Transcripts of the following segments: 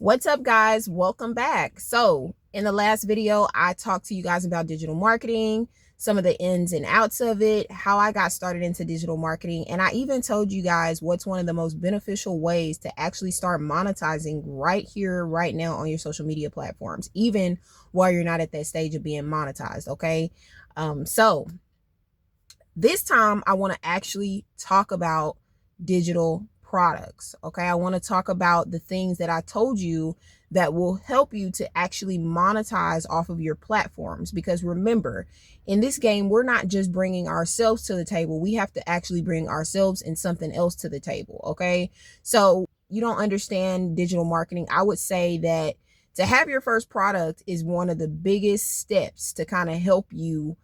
What's up, guys? Welcome back. So in the last video, I talked to you guys about digital marketing, some of the ins and outs of it, how I got started into digital marketing. And I even told you guys what's one of the most beneficial ways to actually start monetizing right here, right now on your social media platforms, even while you're not at that stage of being monetized. Okay. So this time I want to actually talk about digital products. Okay, I want to talk about the things that I told you that will help you to actually monetize off of your platforms. Because remember, in this game, we're not just bringing ourselves to the table, we have to actually bring ourselves and something else to the table. Okay, so you don't understand digital marketing, I would say that to have your first product is one of the biggest steps to kind of help you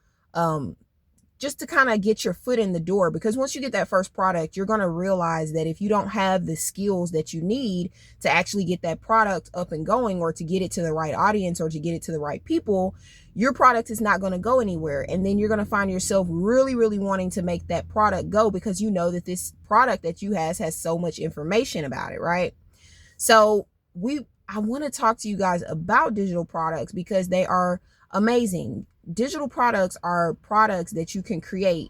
just to kind of get your foot in the door. Because once you get that first product, you're going to realize that if you don't have the skills that you need to actually get that product up and going, or to get it to the right audience, or to get it to the right people, your product is not going to go anywhere. And then you're going to find yourself really, really wanting to make that product go, because you know that this product that you has so much information about it, right? So I want to talk to you guys about digital products because they are amazing. Digital products are products that you can create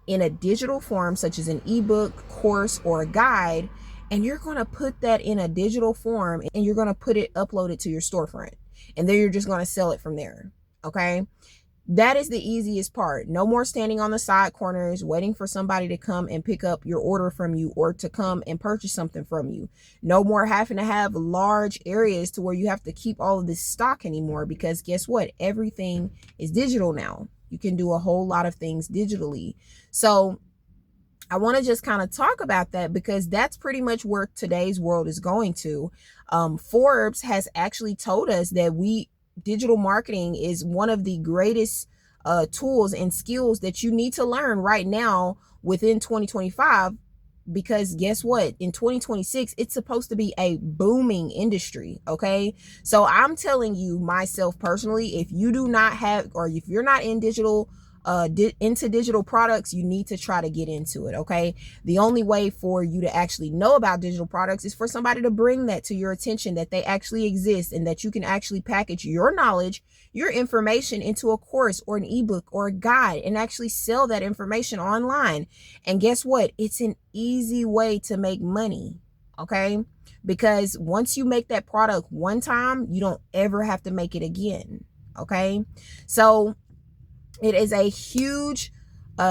in a digital form, such as an ebook, course, or a guide, and you're going to put that in a digital form and you're going to upload it to your storefront, and then you're just going to sell it from there. Okay. That is the easiest part. No more standing on the side corners waiting for somebody to come and pick up your order from you, or to come and purchase something from you. No more having to have large areas to where you have to keep all of this stock anymore, because guess what? Everything is digital now. You can do a whole lot of things digitally. So I want to just kind of talk about that, because that's pretty much where today's world is going to. Forbes has actually told us that digital marketing is one of the greatest tools and skills that you need to learn right now within 2025, because guess what? In 2026, it's supposed to be a booming industry. Okay. So I'm telling you, myself personally, if you do not have, or if you're not in into digital products, you need to try to get into it. Okay. The only way for you to actually know about digital products is for somebody to bring that to your attention, that they actually exist, and that you can actually package your knowledge, your information into a course or an ebook or a guide, and actually sell that information online. And guess what? It's an easy way to make money. Okay. Because once you make that product one time, you don't ever have to make it again. Okay. So it is a huge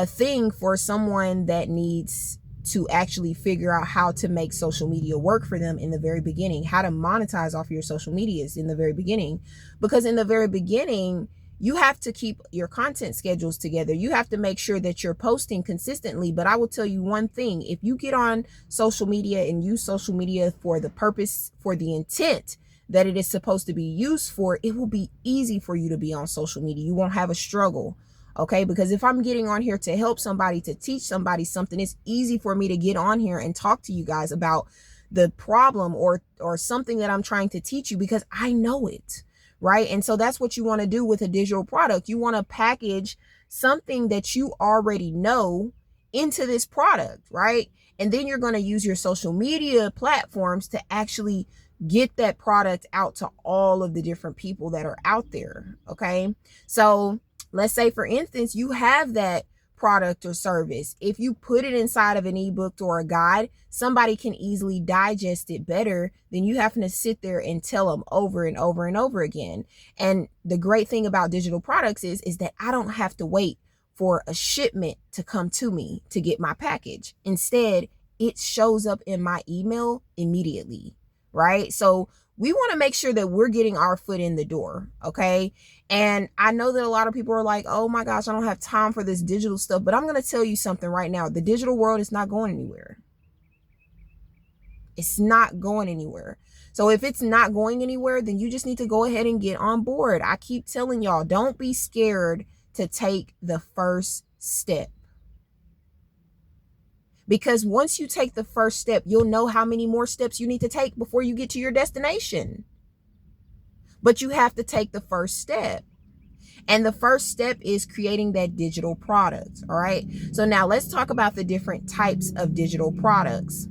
thing for someone that needs to actually figure out how to make social media work for them in the very beginning, how to monetize off your social medias in the very beginning. Because in the very beginning, you have to keep your content schedules together. You have to make sure that you're posting consistently. But I will tell you one thing: if you get on social media and use social media for the purpose, for the intent that it is supposed to be used for, it will be easy for you to be on social media. You won't have a struggle. Okay. Because if I'm getting on here to help somebody, to teach somebody something, it's easy for me to get on here and talk to you guys about the problem or something that I'm trying to teach you, because I know it. Right. And so that's what you want to do with a digital product. You want to package something that you already know into this product. Right. And then you're going to use your social media platforms to actually get that product out to all of the different people that are out there. Okay. So let's say, for instance, you have that product or service. If you put it inside of an ebook or a guide, somebody can easily digest it better than you having to sit there and tell them over and over and over again. And the great thing about digital products is that I don't have to wait for a shipment to come to me to get my package. Instead, it shows up in my email immediately. Right? So we want to make sure that we're getting our foot in the door. Okay. And I know that a lot of people are like, oh my gosh, I don't have time for this digital stuff. But I'm going to tell you something right now. The digital world is not going anywhere. It's not going anywhere. So if it's not going anywhere, then you just need to go ahead and get on board. I keep telling y'all, don't be scared to take the first step. Because once you take the first step, you'll know how many more steps you need to take before you get to your destination. But you have to take the first step. And the first step is creating that digital product. All right. So now let's talk about the different types of digital products.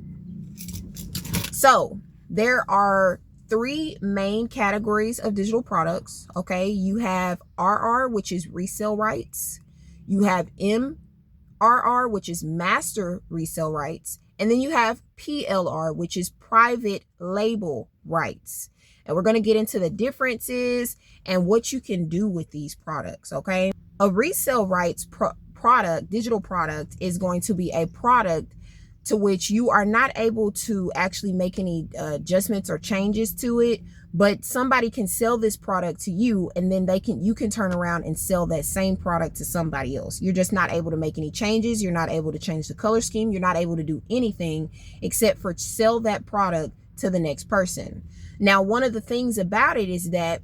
So there are three main categories of digital products. Okay, you have RR, which is resale rights. You have MRR, which is master resale rights. And then you have PLR, which is private label rights. And we're going to get into the differences and what you can do with these products. Okay, a resale rights product, digital product, is going to be a product to which you are not able to actually make any adjustments or changes to it, but somebody can sell this product to you, and then you can turn around and sell that same product to somebody else. You're just not able to make any changes. You're not able to change the color scheme. You're not able to do anything except for sell that product to the next person. Now, one of the things about it is that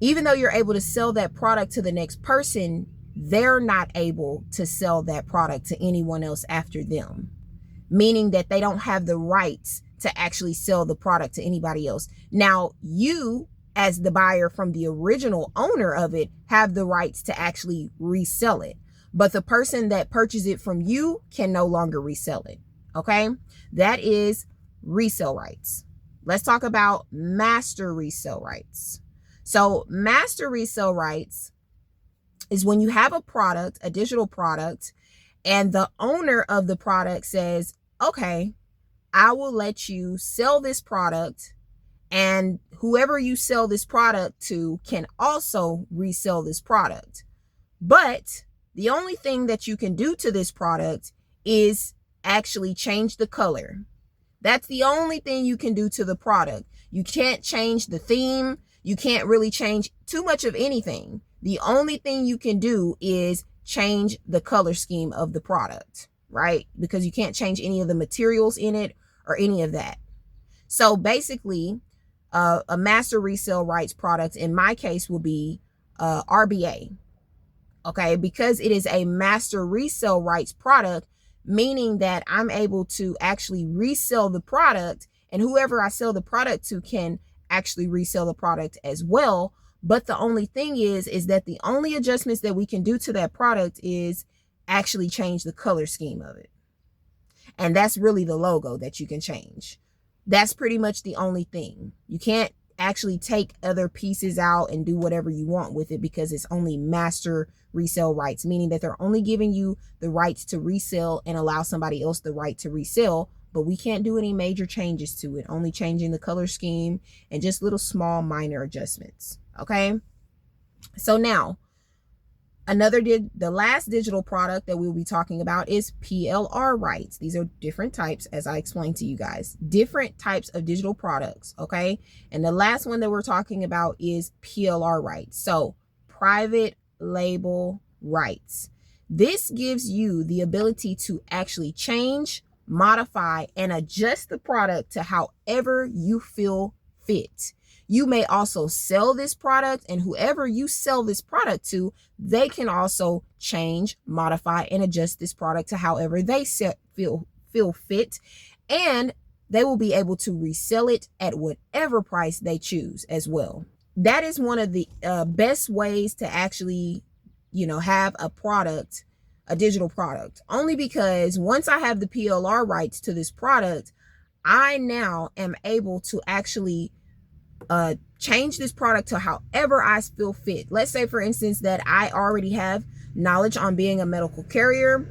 even though you're able to sell that product to the next person, they're not able to sell that product to anyone else after them, meaning that they don't have the rights to actually sell the product to anybody else. Now, you, as the buyer from the original owner of it, have the rights to actually resell it, but the person that purchased it from you can no longer resell it. Okay, that is resale rights. Let's talk about master resale rights. So master resale rights is when you have a product, a digital product, and the owner of the product says, okay, I will let you sell this product, and whoever you sell this product to can also resell this product. But the only thing that you can do to this product is actually change the color. That's the only thing you can do to the product. You can't change the theme. You can't really change too much of anything. The only thing you can do is change the color scheme of the product, right? Because you can't change any of the materials in it or any of that. So basically, a master resale rights product in my case will be RBA. Okay, because it is a master resale rights product, meaning that I'm able to actually resell the product, and whoever I sell the product to can actually resell the product as well. But the only thing is that the only adjustments that we can do to that product is actually change the color scheme of it. And that's really the logo that you can change. That's pretty much the only thing. You can't actually take other pieces out and do whatever you want with it, because it's only master resale rights, meaning that they're only giving you the rights to resell and allow somebody else the right to resell. But we can't do any major changes to it, only changing the color scheme and just little small minor adjustments. Okay, so now the last digital product that we'll be talking about is PLR rights. These are different types, as I explained to you guys, different types of digital products. Okay, and the last one that we're talking about is PLR rights. So private label rights. This gives you the ability to actually change, modify, and adjust the product to however you feel fit. You may also sell this product, and whoever you sell this product to, they can also change, modify, and adjust this product to however they feel fit, and they will be able to resell it at whatever price they choose as well. That is one of the best ways to actually, have a product, a digital product, only because once I have the PLR rights to this product, I now am able to actually change this product to however I feel fit. Let's say, for instance, that I already have knowledge on being a medical carrier,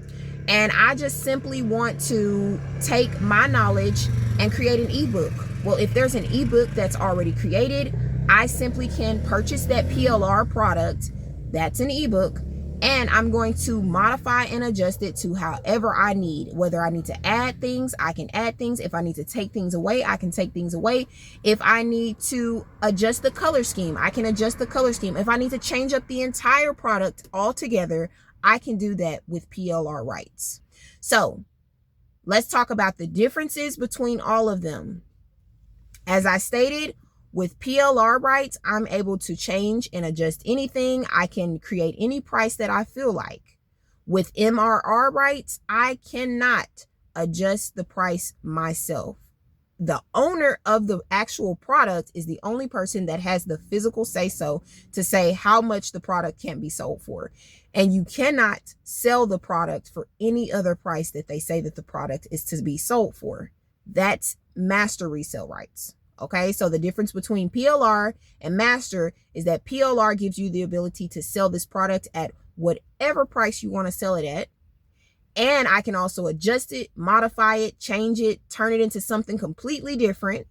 and I just simply want to take my knowledge and create an ebook. Well, if there's an ebook that's already created, I simply can purchase that PLR product. That's an ebook, and I'm going to modify and adjust it to however I need. Whether I need to add things, I can add things. If I need to take things away, I can take things away. If I need to adjust the color scheme, I can adjust the color scheme. If I need to change up the entire product altogether, I can do that with PLR rights. So let's talk about the differences between all of them. As I stated, with PLR rights, I'm able to change and adjust anything. I can create any price that I feel like. With MRR rights, I cannot adjust the price myself. The owner of the actual product is the only person that has the physical say-so to say how much the product can be sold for. And you cannot sell the product for any other price that they say that the product is to be sold for. That's master resale rights. Okay, so the difference between PLR and master is that PLR gives you the ability to sell this product at whatever price you want to sell it at. And I can also adjust it, modify it, change it, turn it into something completely different.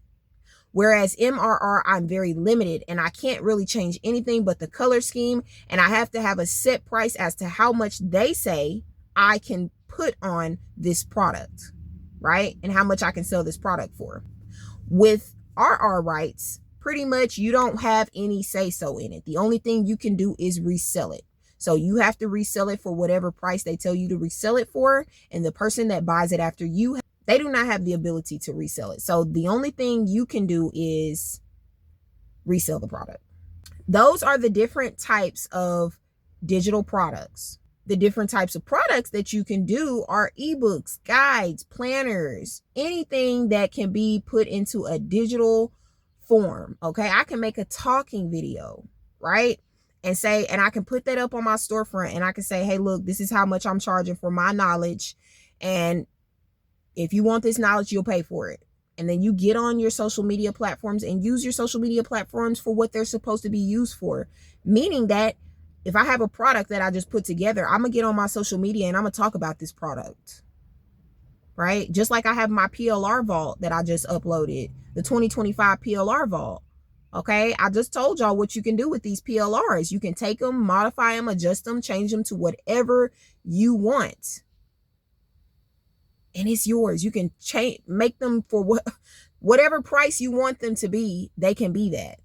Whereas MRR, I'm very limited and I can't really change anything but the color scheme. And I have to have a set price as to how much they say I can put on this product, right? And how much I can sell this product for. With RR rights, pretty much you don't have any say so in it. The only thing you can do is resell it. So you have to resell it for whatever price they tell you to resell it for. And the person that buys it after you, they do not have the ability to resell it. So the only thing you can do is resell the product. Those are the different types of digital products. The different types of products that you can do are ebooks, guides, planners, anything that can be put into a digital form. Okay, I can make a talking video, right? And I can put that up on my storefront and I can say, hey, look, this is how much I'm charging for my knowledge. And if you want this knowledge, you'll pay for it. And then you get on your social media platforms and use your social media platforms for what they're supposed to be used for. Meaning that if I have a product that I just put together, I'm going to get on my social media and I'm going to talk about this product, right? Just like I have my PLR vault that I just uploaded, the 2025 PLR vault. Okay, I just told y'all what you can do with these PLRs. You can take them, modify them, adjust them, change them to whatever you want. And it's yours. You can make them for whatever price you want them to be, they can be that.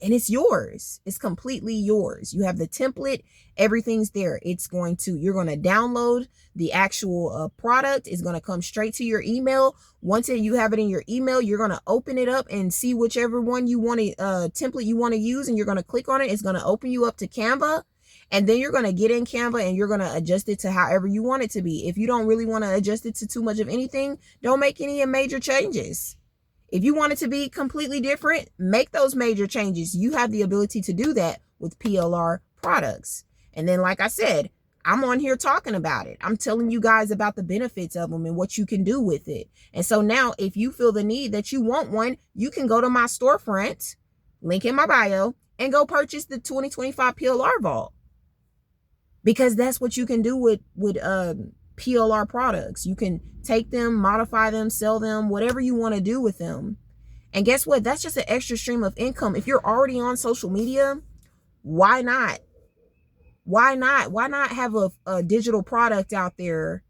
And it's yours. It's completely yours. You have the template, everything's there. You're going to download the actual product. It's going to come straight to your email. Once you have it in your email, you're going to open it up and see whichever one you want to, template you want to use. And you're going to click on it. It's going to open you up to Canva. And then you're going to get in Canva and you're going to adjust it to however you want it to be. If you don't really want to adjust it to too much of anything, don't make any major changes. If you want it to be completely different, make those major changes. You have the ability to do that with PLR products. And then, like I said, I'm on here talking about it. I'm telling you guys about the benefits of them and what you can do with it. And so now if you feel the need that you want one, you can go to my storefront, link in my bio, and go purchase the 2025 PLR vault. Because that's what you can do with PLR products. You can take them, modify them, sell them, whatever you want to do with them. And guess what? That's just an extra stream of income. If you're already on social media, why not? Why not have a digital product out there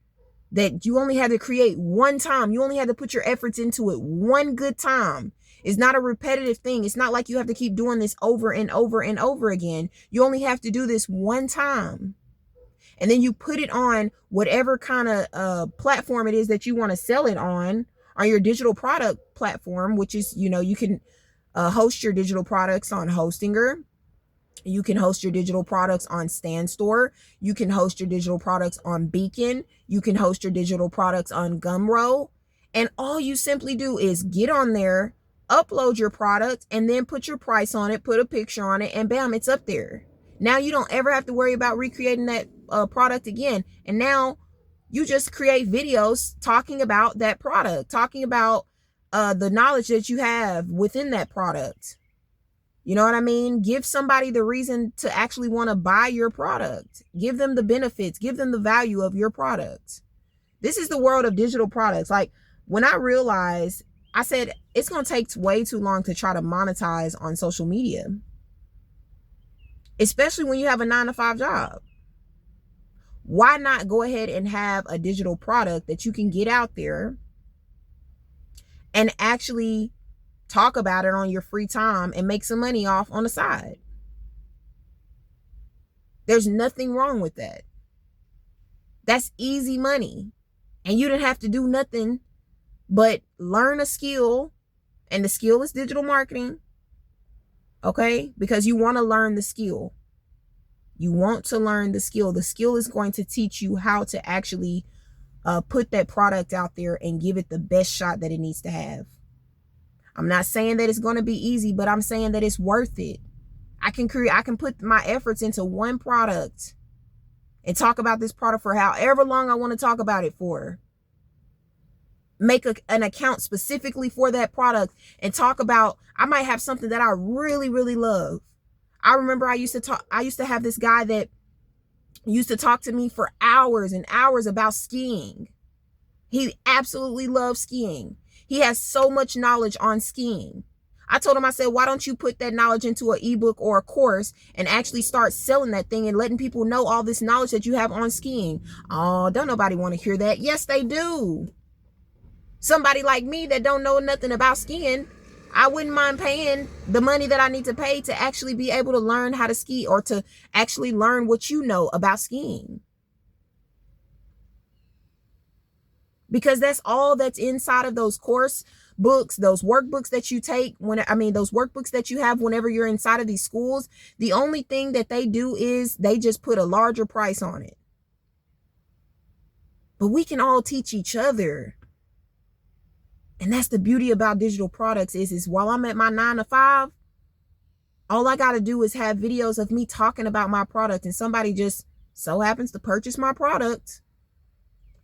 that you only had to create one time? You only had to put your efforts into it one good time. It's not a repetitive thing. It's not like you have to keep doing this over and over and over again. You only have to do this one time. And then you put it on whatever kind of platform it is that you want to sell it on your digital product platform, which is, you can host your digital products on Hostinger. You can host your digital products on StanStore. You can host your digital products on Beacon. You can host your digital products on Gumroad. And all you simply do is get on there, upload your product, and then put your price on it, put a picture on it, and bam, it's up there. Now you don't ever have to worry about recreating that product again. And now you just create videos talking about that product, talking about the knowledge that you have within that product. You know what I mean? Give somebody the reason to actually want to buy your product. Give them the benefits. Give them the value of your product. This is the world of digital products. Like when I realized, I said, it's going to take way too long to try to monetize on social media. Especially when you have a 9-to-5 job. Why not go ahead and have a digital product that you can get out there and actually talk about it on your free time and make some money off on the side? There's nothing wrong with that. That's easy money. And you didn't have to do nothing but learn a skill. And the skill is digital marketing. Okay? Because you want to learn the skill. You want to learn the skill. The skill is going to teach you how to actually put that product out there and give it the best shot that it needs to have. I'm not saying that it's going to be easy, but I'm saying that it's worth it. I can put my efforts into one product and talk about this product for however long I want to talk about it for. make an account specifically for that product and talk about, I might have something that I really, really love. I remember I used to have this guy that used to talk to me for hours and hours about skiing. He absolutely loves skiing. He has so much knowledge on skiing. I told him, I said, why don't you put that knowledge into an ebook or a course and actually start selling that thing and letting people know all this knowledge that you have on skiing? Oh, don't nobody want to hear that. Yes, they do. Somebody like me that don't know nothing about skiing, I wouldn't mind paying the money that I need to pay to actually be able to learn how to ski, or to actually learn what you know about skiing. Because that's all that's inside of those course books, those workbooks that you take those workbooks that you have whenever you're inside of these schools. The only thing that they do is they just put a larger price on it. But we can all teach each other. And that's the beauty about digital products is while I'm at my 9 to 5, all I got to do is have videos of me talking about my product, and somebody just so happens to purchase my product.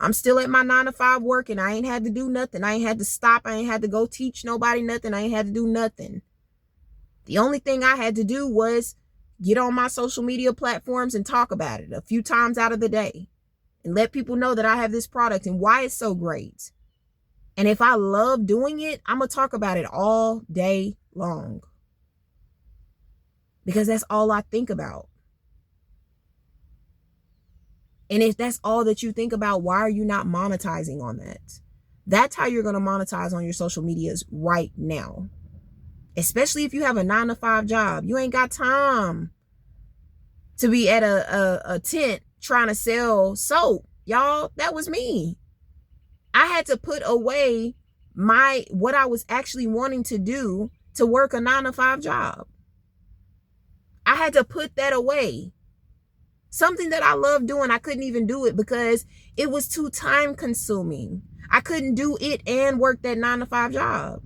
I'm still at my 9 to 5 working. I ain't had to do nothing. I ain't had to stop. I ain't had to go teach nobody nothing. I ain't had to do nothing. The only thing I had to do was get on my social media platforms and talk about it a few times out of the day and let people know that I have this product and why it's so great. And if I love doing it, I'm going to talk about it all day long, because that's all I think about. And if that's all that you think about, why are you not monetizing on that? That's how you're going to monetize on your social medias right now. Especially if you have a 9 to 5 job. You ain't got time to be at a tent trying to sell soap. Y'all, that was me. I had to put away what I was actually wanting to do to work a 9 to 5 job. I had to put that away. Something that I love doing, I couldn't even do it because it was too time consuming. I couldn't do it and work that 9 to 5 job.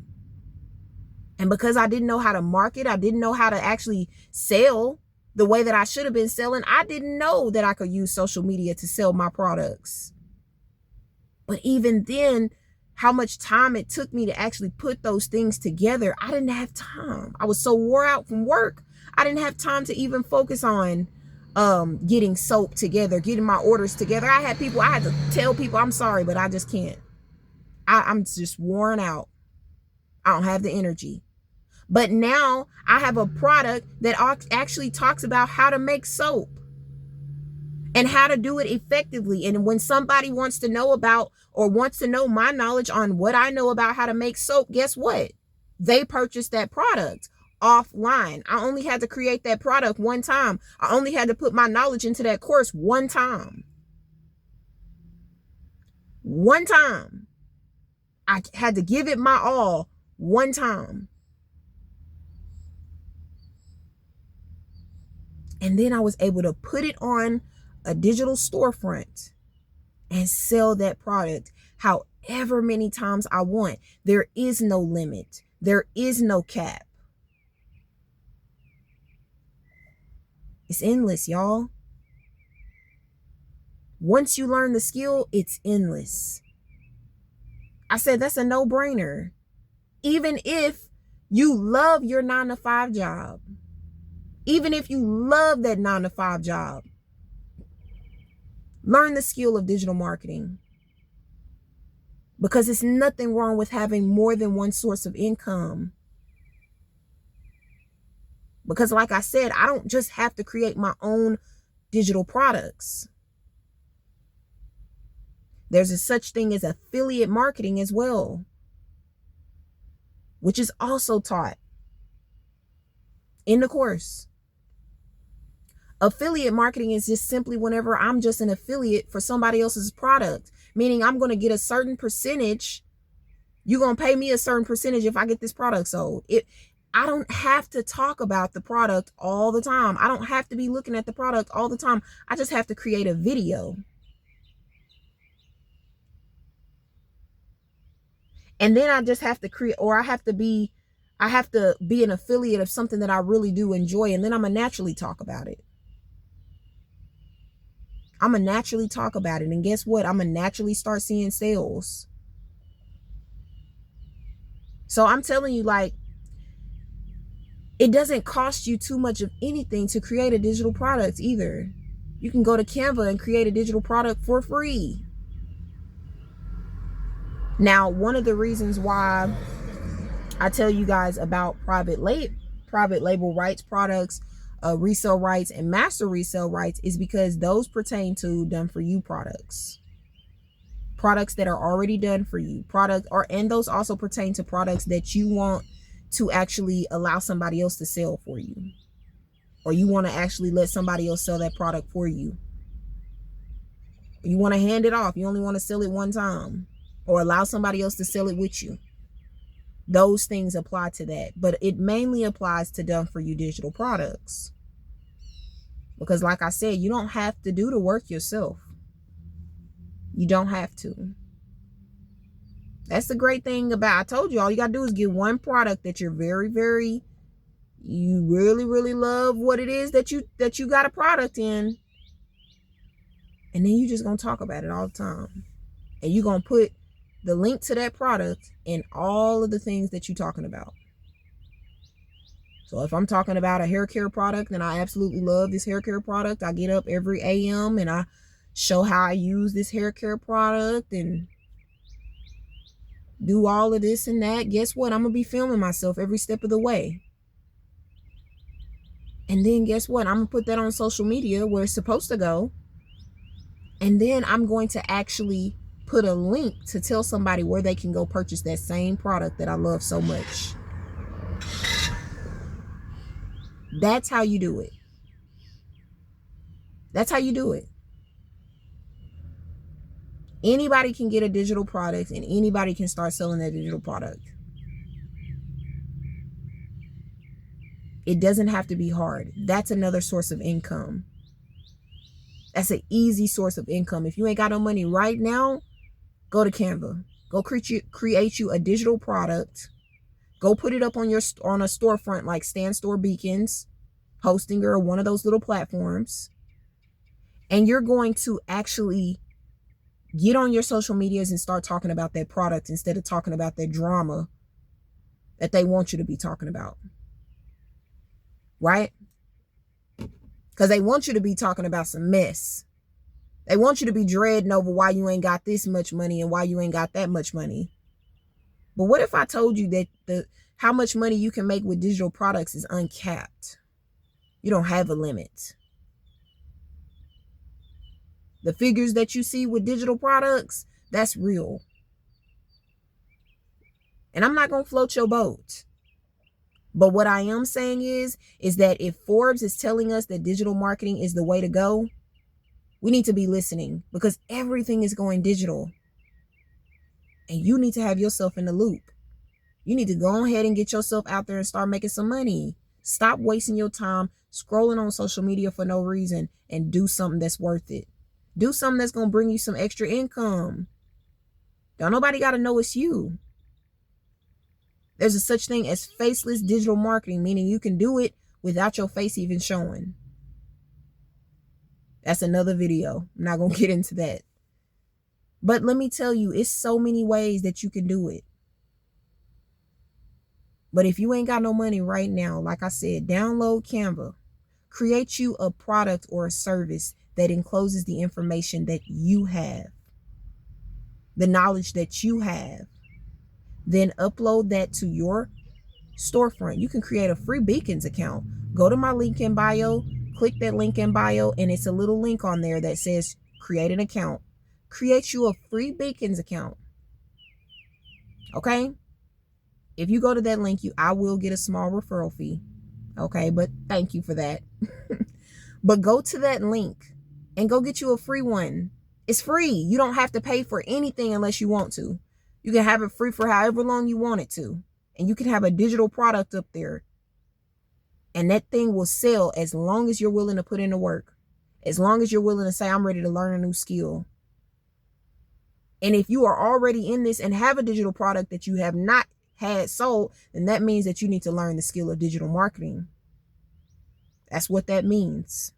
And because I didn't know how to market, I didn't know how to actually sell the way that I should have been selling, I didn't know that I could use social media to sell my products. But even then, how much time it took me to actually put those things together, I didn't have time. I was so wore out from work. I didn't have time to even focus on getting soap together, getting my orders together. I had to tell people, I'm sorry, but I just can't. I'm just worn out. I don't have the energy. But now I have a product that actually talks about how to make soap and how to do it effectively. And when somebody wants to know about or wants to know my knowledge on what I know about how to make soap, guess what? They purchased that product offline. I only had to create that product one time. I only had to put my knowledge into that course one time. One time. I had to give it my all one time. And then I was able to put it on a digital storefront and sell that product however many times I want. There is no limit. There is no cap. It's endless, y'all. Once you learn the skill, it's endless. I said that's a no-brainer. Even if you love your 9 to 5 job, even if you love that 9 to 5 job, learn the skill of digital marketing, because it's nothing wrong with having more than one source of income. Because like I said, I don't just have to create my own digital products. There's a such thing as affiliate marketing as well, which is also taught in the course. Affiliate marketing is just simply whenever I'm just an affiliate for somebody else's product, meaning I'm going to get a certain percentage. You're going to pay me a certain percentage if I get this product sold. I don't have to talk about the product all the time. I don't have to be looking at the product all the time. I just have to create a video. And then I just have to create, or I have to be an affiliate of something that I really do enjoy. And then I'm going to naturally talk about it. I'm going to naturally talk about it. And guess what? I'm going to naturally start seeing sales. So I'm telling you, like, it doesn't cost you too much of anything to create a digital product either. You can go to Canva and create a digital product for free. Now, one of the reasons why I tell you guys about private label rights products, resale rights, and master resale rights is because those pertain to done for you products that are already done for you, and those also pertain to products that you want to actually allow somebody else to sell for you, or you want to actually let somebody else sell that product for you. You want to hand it off. You only want to sell it one time, or allow somebody else to sell it with you. Those things apply to that, but it mainly applies to done for you digital products. Because like I said, you don't have to do the work yourself. You don't have to. That's the great thing about, I told you, all you got to do is get one product that you're you really, really love what it is that you got a product in. And then you just going to talk about it all the time. And you're going to put the link to that product in all of the things that you're talking about. So if I'm talking about a hair care product and I absolutely love this hair care product, I get up every AM and I show how I use this hair care product and do all of this and that. Guess what? I'm going to be filming myself every step of the way. And then guess what? I'm going to put that on social media where it's supposed to go. And then I'm going to actually put a link to tell somebody where they can go purchase that same product that I love so much. That's how you do it. That's how you do it. Anybody can get a digital product and anybody can start selling that digital product. It doesn't have to be hard. That's another source of income. That's an easy source of income. If you ain't got no money right now, go to Canva. Go create you a digital product. Go put it up on a storefront like Stand Store Beacons, Hostinger, or one of those little platforms. And you're going to actually get on your social medias and start talking about that product instead of talking about that drama that they want you to be talking about. Right? Because they want you to be talking about some mess. They want you to be dreading over why you ain't got this much money and why you ain't got that much money. But what if I told you that how much money you can make with digital products is uncapped? You don't have a limit. The figures that you see with digital products, that's real. And I'm not going to float your boat. But what I am saying is that if Forbes is telling us that digital marketing is the way to go, we need to be listening because everything is going digital. And you need to have yourself in the loop. You need to go ahead and get yourself out there and start making some money. Stop wasting your time scrolling on social media for no reason and do something that's worth it. Do something that's going to bring you some extra income. Don't nobody got to know it's you. There's a such thing as faceless digital marketing, meaning you can do it without your face even showing. That's another video. I'm not going to get into that. But let me tell you, it's so many ways that you can do it. But if you ain't got no money right now, like I said, download Canva. Create you a product or a service that encloses the information that you have, the knowledge that you have. Then upload that to your storefront. You can create a free Beacons account. Go to my link in bio, click that link in bio, and it's a little link on there that says create an account. Create you a free Beacons account. Okay? If you go to that link, I will get a small referral fee. Okay, but thank you for that. But go to that link and go get you a free one. It's free. You don't have to pay for anything unless you want to. You can have it free for however long you want it to. And you can have a digital product up there. And that thing will sell as long as you're willing to put in the work. As long as you're willing to say, I'm ready to learn a new skill. And if you are already in this and have a digital product that you have not had sold, then that means that you need to learn the skill of digital marketing. That's what that means.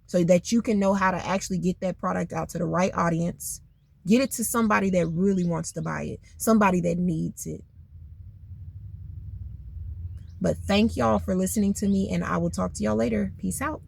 So that you can know how to actually get that product out to the right audience. Get it to somebody that really wants to buy it. Somebody that needs it. But thank y'all for listening to me, and I will talk to y'all later. Peace out.